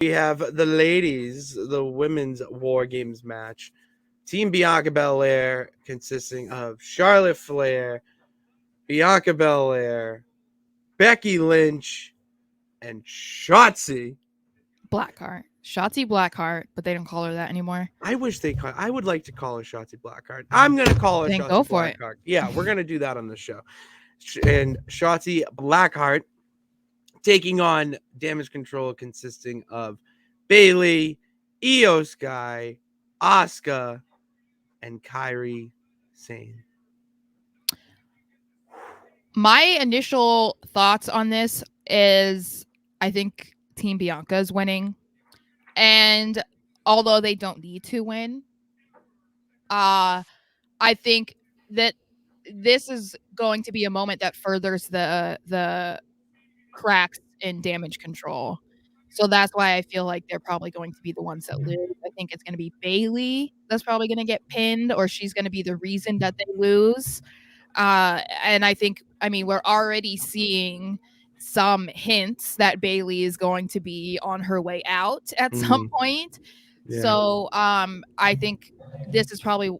We have the ladies, the women's War Games match. Team Bianca Belair consisting of Charlotte Flair, Bianca Belair, Becky Lynch, and Shotzi. Blackheart. Shotzi Blackheart, but they don't call her that anymore. I wish they call. I would like to call her Shotzi Blackheart. I'm gonna call her Then go Shotzi for it. Blackheart. Yeah, we're gonna do that on the show. And Shotzi Blackheart taking on Damage Control, consisting of Bayley, Io Sky, Asuka, and Kyrie Sane. My initial thoughts on this is I think Team Bianca is winning. And although they don't need to win, I think that this is going to be a moment that furthers the cracks in Damage Control. So that's why I feel like they're probably going to be the ones that lose. I think it's going to be Bayley that's probably going to get pinned, or she's going to be the reason that they lose. And I mean, we're already seeing some hints that Bayley is going to be on her way out at some point. Yeah. So I think this is probably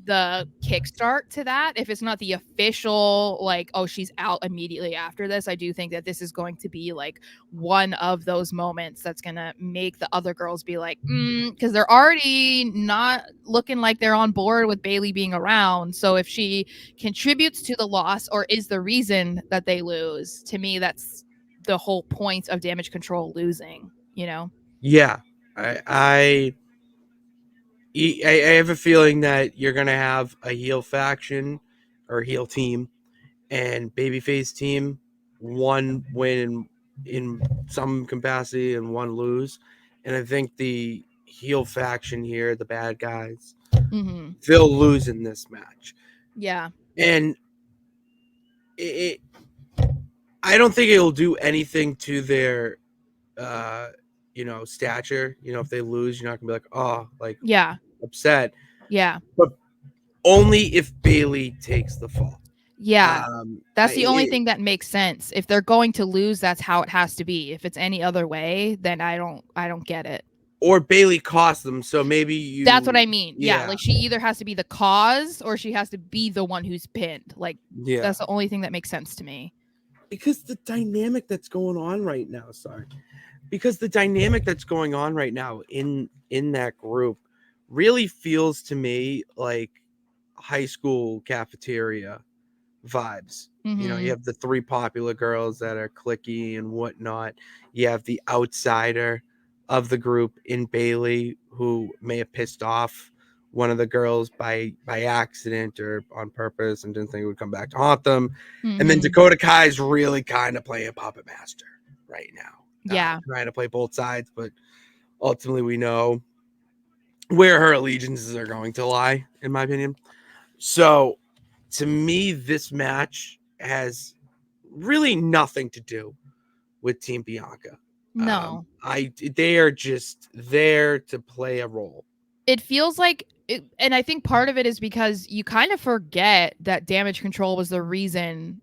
the kickstart to that. If it's not the official, like, oh, she's out immediately after this, I do think that this is going to be like one of those moments that's going to make the other girls be like, because they're already not looking like they're on board with Bayley being around. So if she contributes to the loss or is the reason that they lose, to me, that's the whole point of Damage Control losing, you know? Yeah. I have a feeling that you're gonna have a heel faction or heel team and babyface team, one win in some capacity and one lose. And I think the heel faction here, the bad guys, Mm-hmm. they'll lose in this match. Yeah. And it I don't think it'll do anything to their uh stature. If they lose, you're not gonna be like, oh, like Yeah. upset. Yeah. But only if Bayley takes the fall. Yeah. Um, That's the only I, thing that makes sense. If they're going to lose, that's how it has to be. If it's any other way, then I don't get it. or Bayley cost them, so maybe That's what you, I mean. Yeah, yeah, like she either has to be the cause or she has to be the one who's pinned. Like yeah, that's the only thing that makes sense to me. because the dynamic that's going on right now, sorry, because the dynamic that's going on right now in that group really feels to me like high school cafeteria vibes. You Mhm. have the three popular girls that are clicky and whatnot. You have the outsider of the group in Bayley who may have pissed off one of the girls by accident or on purpose and didn't think it would come back to haunt them. And then Mhm. Dakota Kai's really kind of playing puppet master right now, Yeah. trying to play both sides, but ultimately we know where her allegiances are going to lie, in my opinion. So to me, this match has really nothing to do with Team Bianca. No. They are just there to play a role. It feels like and I think part of it is because you kind of forget that Damage Control was the reason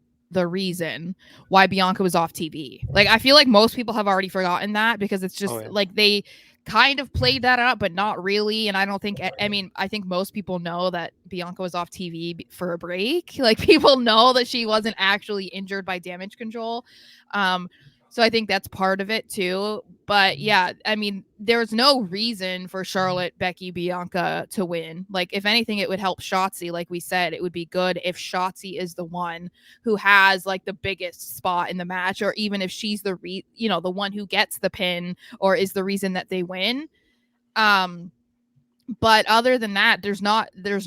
why Bianca was off TV. Like I feel like most people have already forgotten that because it's Oh just yeah. like they kind of played that up but not really, and I don't think I mean I think most people know that Bianca was off TV for a break. Like people know that she wasn't actually injured by Damage Control. Um so I think that's part of it too. But yeah, I mean, there's no reason for Charlotte, Becky, Bianca to win. Like, if anything, it would help Shotzi. Like we said, it would be good if Shotzi is the one who has like the biggest spot in the match, or even if she's the one who gets the pin or is the reason that they win. Um, but other than that, there's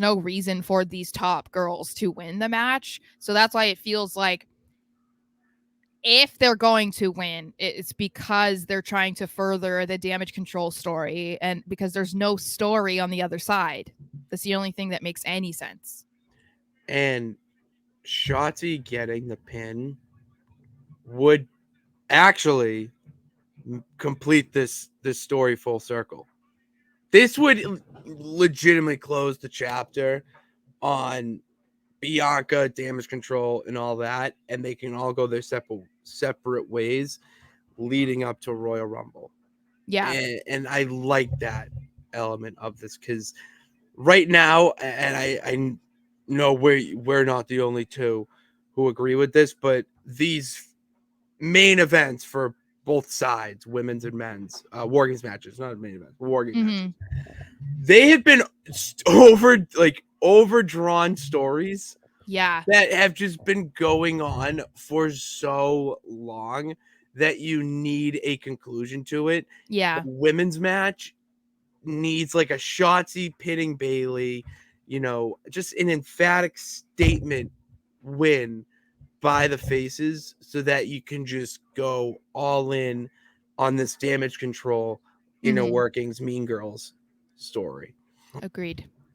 no reason for these top girls to win the match. So that's why it feels like if they're going to win, it's because they're trying to further the Damage Control story and because there's no story on the other side. That's the only thing that makes any sense. And Shotzi getting the pin would actually complete this story full circle. This would legitimately close the chapter on Bianca, Damage Control, and all that, and they can all go their separate ways leading up to Royal Rumble. Yeah. and I like that element of this because right now, and I know we're not the only two who agree with this, but these main events for both sides, women's and men's, War Games matches, not main events, War Games matches, Mhm. they have been overdrawn stories Yeah. that have just been going on for so long that you need a conclusion to it. The Yeah. women's match needs like a shotzi pinning Bayley, just an emphatic statement win by the faces so that you can just go all in on this damage control, Mhm. workings Mean Girls story. Agreed.